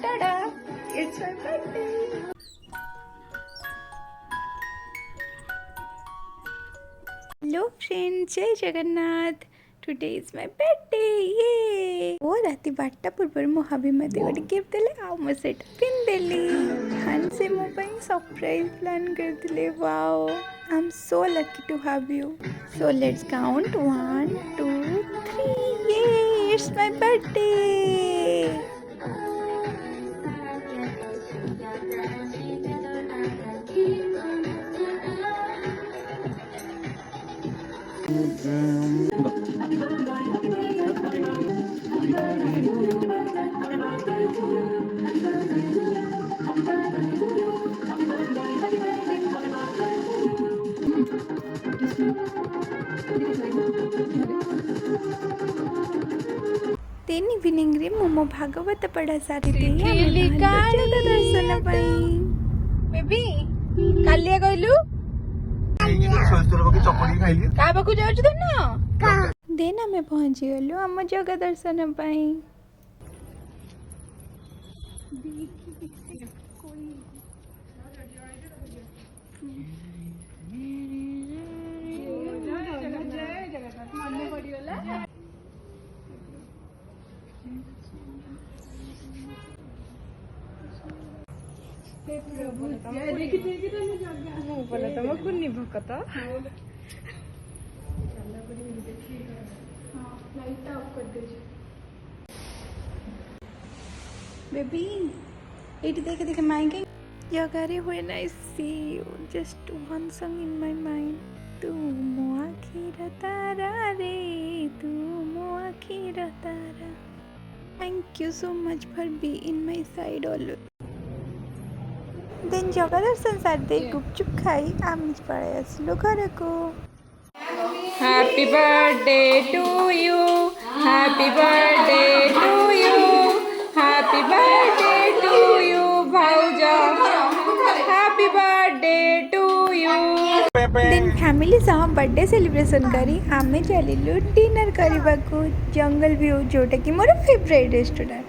Ta-da! It's my birthday. Hello friends, Jai Jagannath. Today is my birthday. Yay! ଓ ରାତି 12ଟା ପୂର୍ବରୁ ମୋ ହାବି ମୋତେ ଗୋଟେ ଗିଫ୍ଟ ଦେଲେ ଆଉ ମୁଁ ସେଇଟା ପିନ୍ଧିଦେଲି। ସେ ମୋ ପାଇଁ ସରପ୍ରାଇଜ୍ ପ୍ଲାନ୍ କରିଥିଲେ। Wow, I am so lucky to have you. So let's count 1 2 3 yay it's my birthday. दिन इवनिंग रे मोमो भागवत पढ़ा सारी दर्शन बेबी कालिया कहलु का पाखु जाउछु धन देन आमे पहुंची गलु हम जगह दर्शन पाई। ତମ କୁନି ଭକତ बेबी एटी देखे देखे माइक जगारे हुए ना सी just one song in my mind तू मो आखिर तारा रे तू मो आखिर तारा। Thank you so much for be in my side always. देन जगह दर्शन सारते गुपचुप खाई आम पड़े आसलु घर को। Happy birthday to you, happy birthday to you, happy birthday to you भाऊजा, हैप्पी बर्थडे टू यू। दिन फैमिली सह बर्थडे सेलिब्रेशन करी आमे चलिलु डिनर करबा को जंगल व्यू जोटा कि मोर फेवरेट रेस्टोरेंट।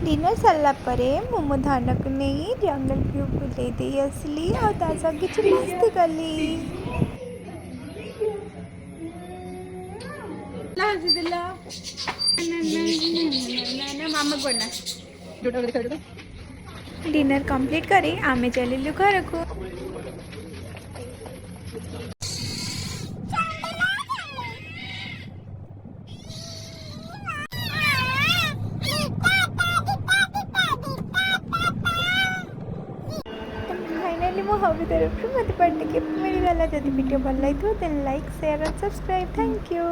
डिनर सरला परे मोमो धान को नहीं जंगल व्यू बुले दे असली और ताजा किछ मस्ती कली ला दिला ना मामा कोना डिनर कंप्लीट करे आमे चलिलु घर को। मो हबी तरफ मत बर्थडे गिफ्ट मिलगला। जदि वीडियो भल लगी तो लाइक शेयर और सब्सक्राइब। Thank you.